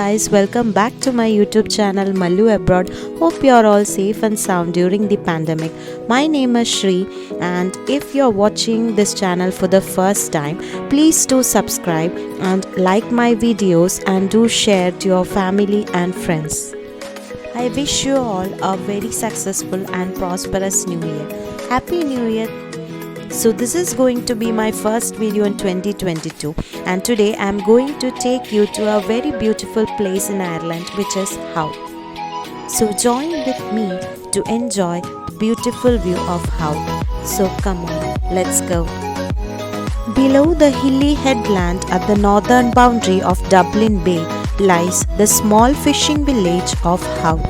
guys, welcome back to my YouTube channel Mallu Abroad. Hope you are all safe and sound during the pandemic. My name is Shri, and if you are watching this channel for the first time, please do subscribe and like my videos and do share to your family and friends. I wish you all a very successful and prosperous new year. Happy New Year! So this is going to be my first video in 2022, and today I am going to take you to a very beautiful place in Ireland, which is Howth. So join with me to enjoy the beautiful view of Howth. So come on, let's go. Below the hilly headland at the northern boundary of Dublin Bay lies the small fishing village of Howth.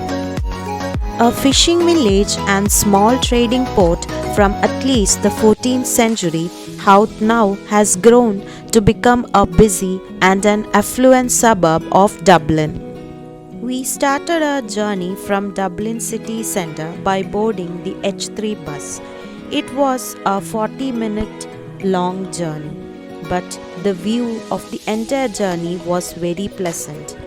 A fishing village and small trading port from at least the 14th century, Howth now has grown to become a busy and an affluent suburb of Dublin. We started our journey from Dublin city centre by boarding the H3 bus. It was a 40-minute long journey, but the view of the entire journey was very pleasant.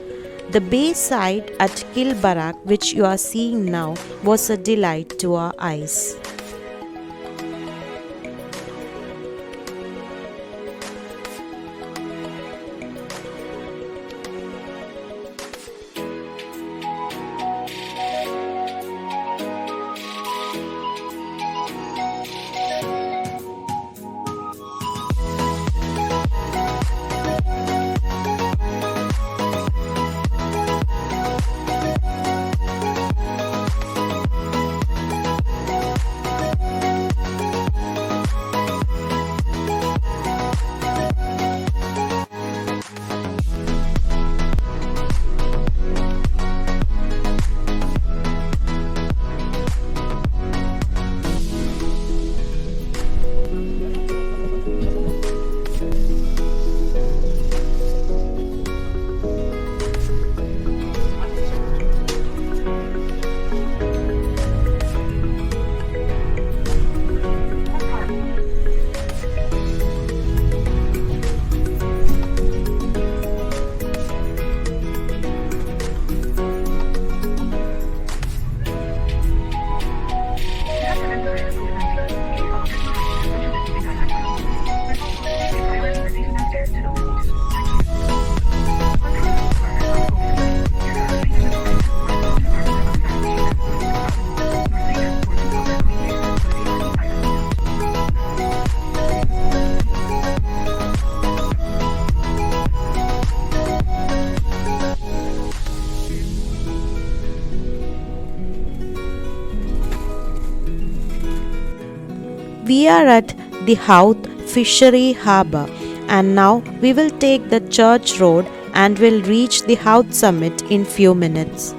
The bayside at Kilbarrack, which you are seeing now, was a delight to our eyes. We are at the Howth Fishery Harbour, and now we will take the church road and will reach the Howth summit in few minutes.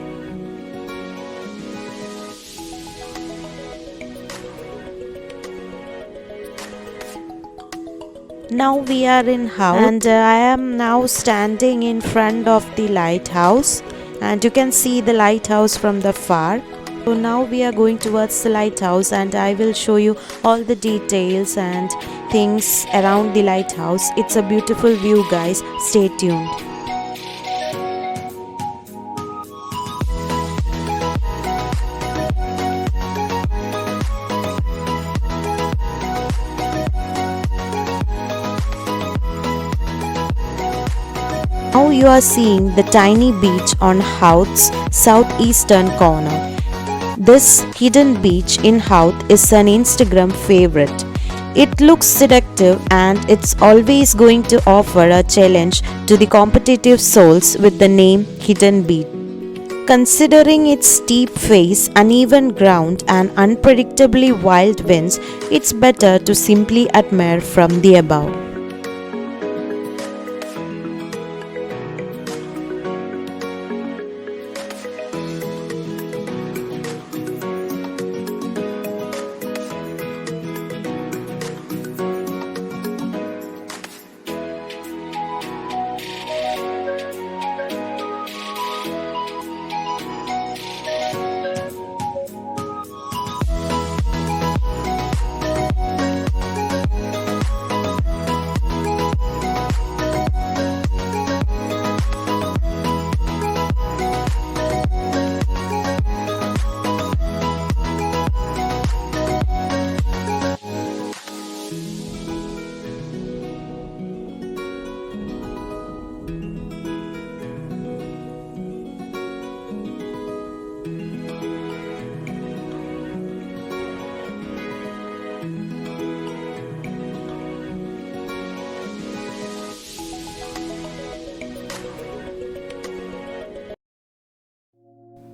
Now we are in Howth, and I am now standing in front of the lighthouse, and you can see the lighthouse from the far. So now we are going towards the lighthouse, and I will show you all the details and things around the lighthouse. It's a beautiful view, guys. Stay tuned. Now you are seeing the tiny beach on Howth's southeastern corner. This hidden beach in Howth is an Instagram favorite. It looks seductive, and it's always going to offer a challenge to the competitive souls with the name Hidden Beach. Considering its steep face, uneven ground, and unpredictably wild winds, it's better to simply admire from the above.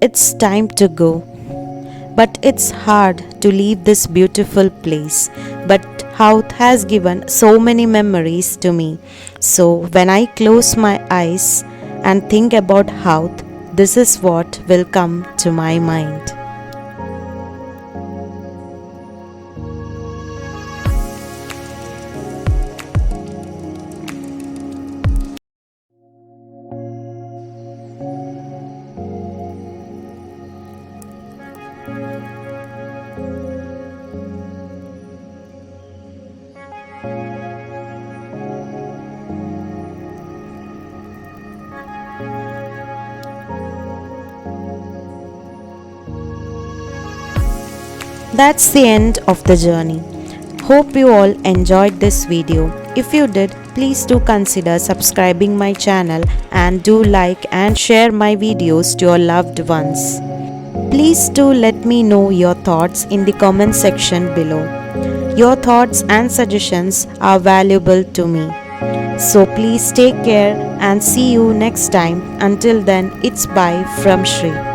it's time to go. But it's hard to leave this beautiful place. But Howth has given so many memories to me. So when I close my eyes and think about Howth, this is what will come to my mind. That's the end of the journey. Hope you all enjoyed this video. If you did, please do consider subscribing my channel and do like and share my videos to your loved ones. Please do let me know your thoughts in the comment section below. Your thoughts and suggestions are valuable to me. So please take care and see you next time. Until then, it's bye from Shri.